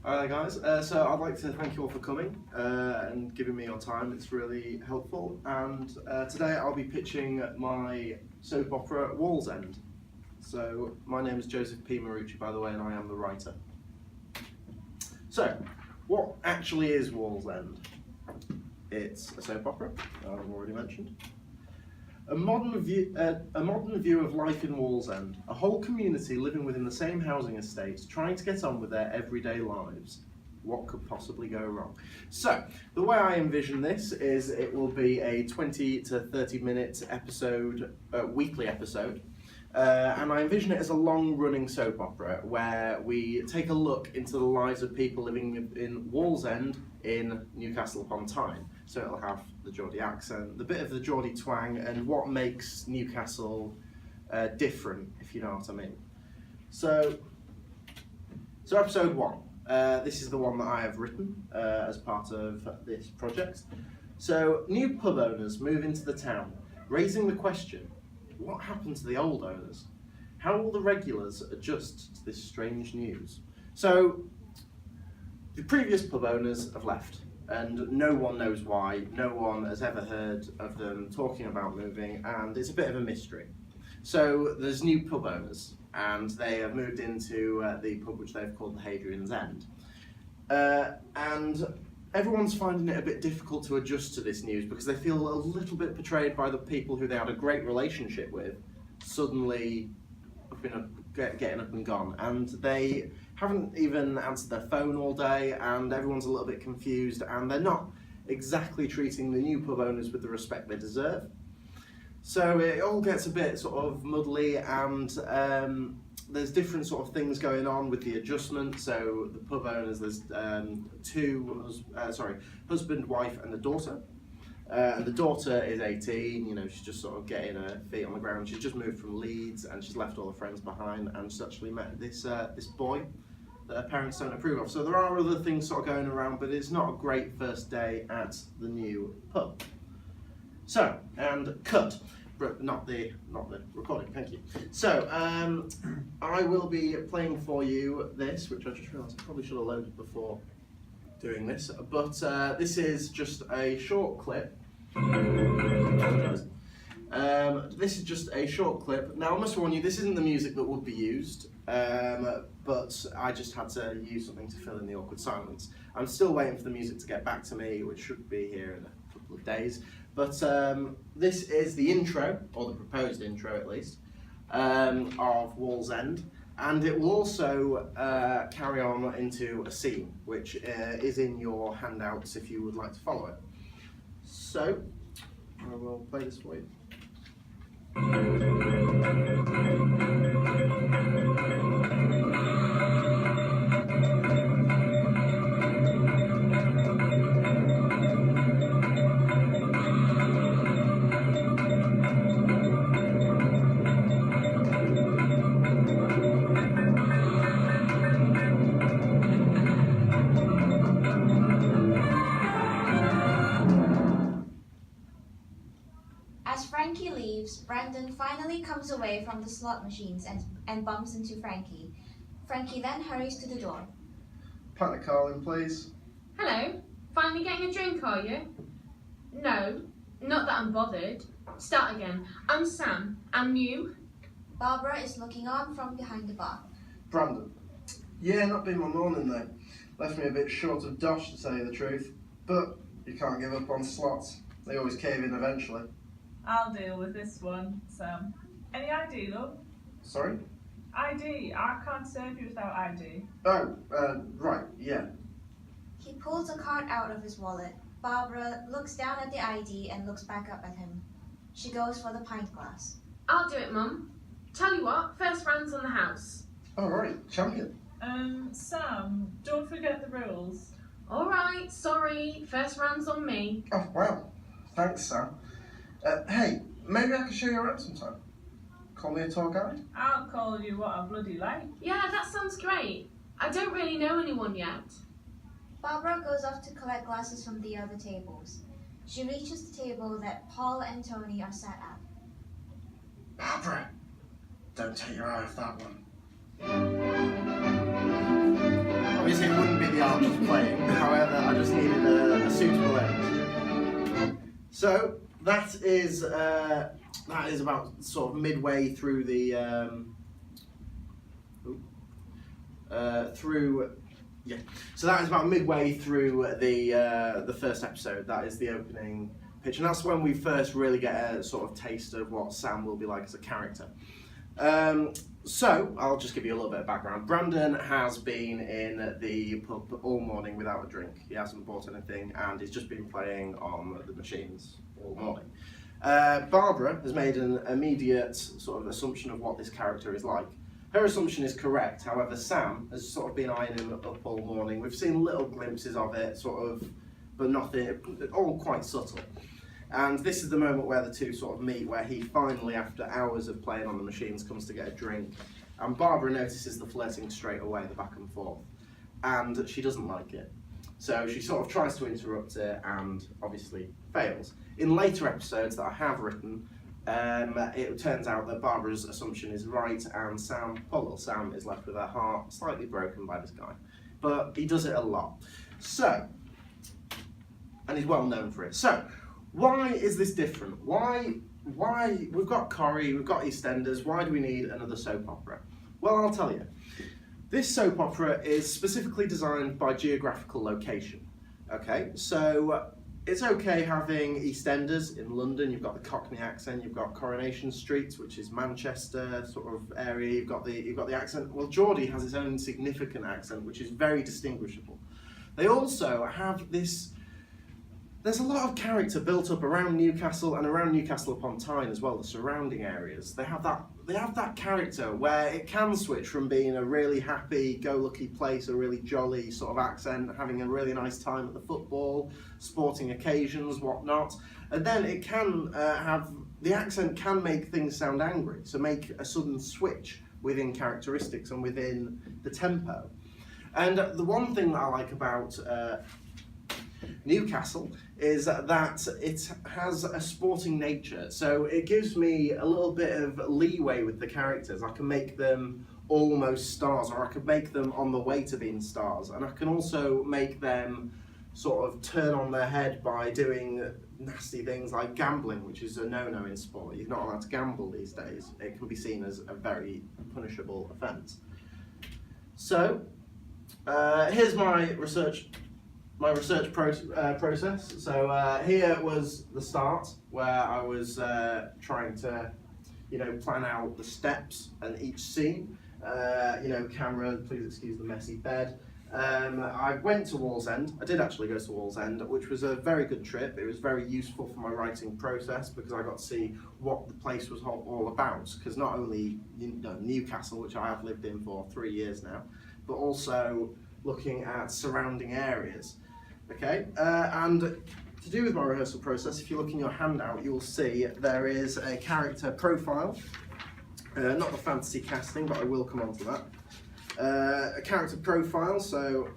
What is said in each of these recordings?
Alright guys, so I'd like to thank you all for coming and giving me your time. It's really helpful, and today I'll be pitching my soap opera WallsEnd. So my name is Joseph P. Marucci, by the way, and I am the writer. So what actually is WallsEnd? It's a soap opera, I've already mentioned. A modern view of life in WallsEnd, a whole community living within the same housing estates, trying to get on with their everyday lives. What could possibly go wrong? So, the way I envision this is it will be a 20 to 30 minute episode, weekly episode, and I envision it as a long-running soap opera where we take a look into the lives of people living in WallsEnd in Newcastle upon Tyne. So it'll have the Geordie accent, the bit of the Geordie twang, and what makes Newcastle different, if you know what I mean. So episode 1. This is the one that I have written as part of this project. So new pub owners move into the town, raising the question, what happened to the old owners? How will the regulars adjust to this strange news? So the previous pub owners have left, and no one knows why. No one has ever heard of them talking about moving, and it's a bit of a mystery. So there's new pub owners, and they have moved into the pub which they've called the Hadrian's End. And everyone's finding it a bit difficult to adjust to this news because they feel a little bit betrayed by the people who they had a great relationship with, suddenly getting up and gone, and they haven't even answered their phone all day, and everyone's a little bit confused, and they're not exactly treating the new pub owners with the respect they deserve. So it all gets a bit sort of muddly, and there's different sort of things going on with the adjustment. So the pub owners, there's husband, wife, and a daughter. And the daughter is 18, you know, she's just sort of getting her feet on the ground. She's just moved from Leeds, and she's left all her friends behind, and she's actually met this boy that her parents don't approve of. So there are other things sort of going around, but it's not a great first day at the new pub. So, and cut, but not the recording, thank you. So, I will be playing for you this, which I just realised I probably should have loaded before doing this, but this is just a short clip. This is just a short clip. Now I must warn you, this isn't the music that would be used, but I just had to use something to fill in the awkward silence. I'm still waiting for the music to get back to me, which should be here in a couple of days. But this is the intro, or the proposed intro at least, of WallsEnd. And it will also carry on into a scene, which is in your handouts if you would like to follow it. So, I will play this for you. As Frankie leaves, Brandon finally comes away from the slot machines and bumps into Frankie. Frankie then hurries to the door. Pint of Carling, please. Hello. Finally getting a drink, are you? No, not that I'm bothered. Start again. I'm Sam. I'm new. Barbara is looking on from behind the bar. Brandon. Yeah, not been my morning though. Left me a bit short of dosh, to tell you the truth. But you can't give up on slots. They always cave in eventually. I'll deal with this one, Sam. Any ID, love? Sorry? ID. I can't serve you without ID. Oh, right, yeah. He pulls a card out of his wallet. Barbara looks down at the ID and looks back up at him. She goes for the pint glass. I'll do it, Mum. Tell you what, first round's on the house. All right, champion. Sam, don't forget the rules. All right, sorry. First round's on me. Oh, wow. Thanks, Sam. Hey, maybe I can show you around sometime. Call me a tour guide? I'll call you what I bloody like. Yeah, that sounds great. I don't really know anyone yet. Barbara goes off to collect glasses from the other tables. She reaches the table that Paul and Tony are sat at. Barbara, don't take your eye off that one. Obviously it wouldn't be the archers playing, however I just needed a suitable end. So that is about sort of midway through the So that is about midway through the first episode. That is the opening pitch, and that's when we first really get a sort of taste of what Sam will be like as a character. So I'll just give you a little bit of background. Brandon has been in the pub all morning without a drink. He hasn't bought anything, and he's just been playing on the machines all morning. Barbara has made an immediate sort of assumption of what this character is like. Her assumption is correct, however Sam has sort of been eyeing him up all morning. We've seen little glimpses of it, sort of, but nothing, all quite subtle. And this is the moment where the two sort of meet, where he finally, after hours of playing on the machines, comes to get a drink. And Barbara notices the flirting straight away, the back and forth. And she doesn't like it. So she sort of tries to interrupt it and obviously fails. In later episodes that I have written, it turns out that Barbara's assumption is right, and poor little Sam is left with her heart slightly broken by this guy. But he does it a lot. So, and he's well known for it. So, why is this different? Why, we've got Corrie, we've got EastEnders, why do we need another soap opera? Well, I'll tell you. This soap opera is specifically designed by geographical location. Okay, so it's okay having EastEnders in London, you've got the Cockney accent, you've got Coronation Street, which is Manchester sort of area, you've got the accent. Well, Geordie has its own significant accent, which is very distinguishable. They also have this, there's a lot of character built up around Newcastle and around Newcastle upon Tyne as well, the surrounding areas. They have that character where it can switch from being a really happy-go-lucky place, a really jolly sort of accent, having a really nice time at the football, sporting occasions, whatnot. And then it can the accent can make things sound angry, so make a sudden switch within characteristics and within the tempo. And the one thing that I like about Newcastle is that it has a sporting nature, so it gives me a little bit of leeway with the characters. I can make them almost stars, or I could make them on the way to being stars, and I can also make them sort of turn on their head by doing nasty things like gambling, which is a no-no in sport. You're not allowed to gamble these days. It can be seen as a very punishable offence. So here's my research process. So here was the start, where I was trying to, plan out the steps and each scene. Camera, please excuse the messy bed. I went to WallsEnd. I did actually go to WallsEnd, which was a very good trip. It was very useful for my writing process because I got to see what the place was all about. Because not only Newcastle, which I have lived in for 3 years now, but also looking at surrounding areas. Okay, and to do with my rehearsal process, if you look in your handout, you will see there is a character profile. Not the fantasy casting, but I will come on to that. A character profile, so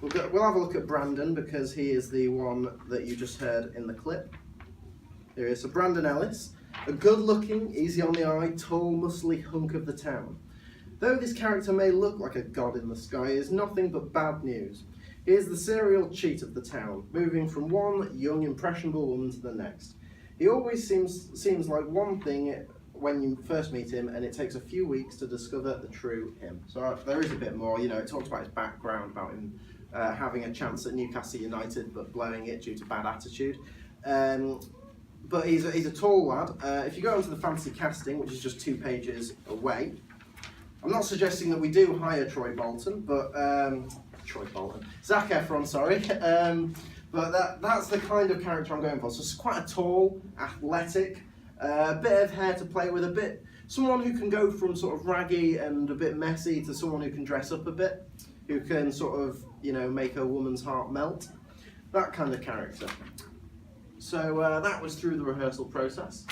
we'll have a look at Brandon because he is the one that you just heard in the clip. Here is Brandon Ellis, a good-looking, easy on the eye, tall, muscly hunk of the town. Though this character may look like a god in the sky, he is nothing but bad news. He is the serial cheat of the town, moving from one young, impressionable woman to the next. He always seems like one thing when you first meet him, and it takes a few weeks to discover the true him. So there is a bit more, it talks about his background, about him having a chance at Newcastle United, but blowing it due to bad attitude. But he's a tall lad. If you go into the fantasy casting, which is just 2 pages away, I'm not suggesting that we do hire Troy Bolton, but Zac Efron, sorry. But that's the kind of character I'm going for. So it's quite a tall, athletic, bit of hair to play with, someone who can go from sort of raggy and a bit messy to someone who can dress up a bit, who can sort of, make a woman's heart melt. That kind of character. So that was through the rehearsal process.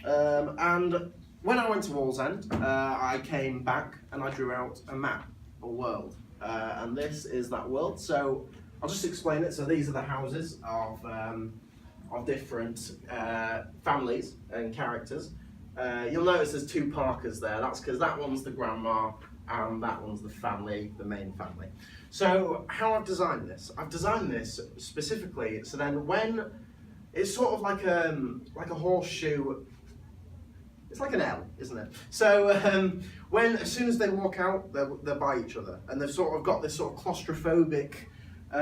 And when I went to WallsEnd, I came back and I drew out a map, a world. And this is that world. So I'll just explain it. So these are the houses of different families and characters. You'll notice there's 2 Parkers there. That's because that one's the grandma and that one's the family, the main family. So how I've designed this specifically so then when it's sort of like a horseshoe. It's like an L, isn't it? So as soon as they walk out, they're by each other, and they've sort of got this sort of claustrophobic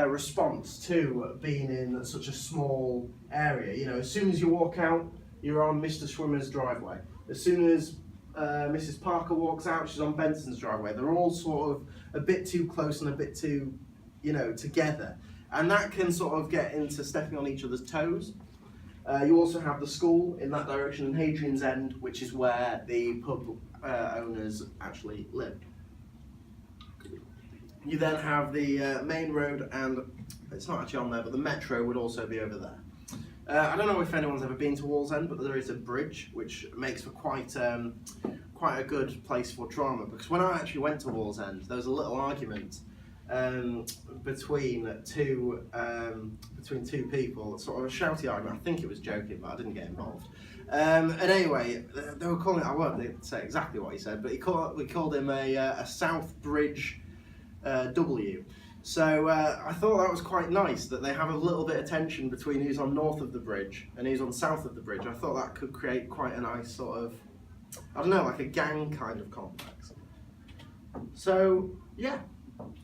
response to being in such a small area. You know, as soon as you walk out, you're on Mr. Swimmer's driveway. As soon as Mrs. Parker walks out, she's on Benson's driveway. They're all sort of a bit too close and a bit too, you know, together, and that can sort of get into stepping on each other's toes. You also have the school in that direction, and Hadrian's End, which is where the pub owners actually live. You then have the main road, and it's not actually on there, but the metro would also be over there. I don't know if anyone's ever been to WallsEnd, but there is a bridge which makes for quite a good place for drama. Because when I actually went to WallsEnd, there was a little argument between two people, sort of a shouty argument. I think it was joking, but I didn't get involved. And anyway, they were calling it. I won't say exactly what he said, but we called him a South Bridge W. So I thought that was quite nice that they have a little bit of tension between who's on north of the bridge and who's on south of the bridge. I thought that could create quite a nice sort of, I don't know, like a gang kind of complex. So yeah,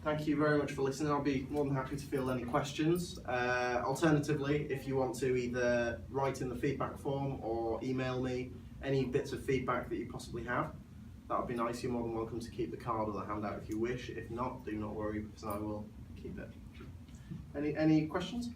thank you very much for listening. I'll be more than happy to field any questions. Alternatively, if you want to either write in the feedback form or email me any bits of feedback that you possibly have, that would be nice. You're more than welcome to keep the card or the handout if you wish. If not, do not worry, because I will keep it. Any questions?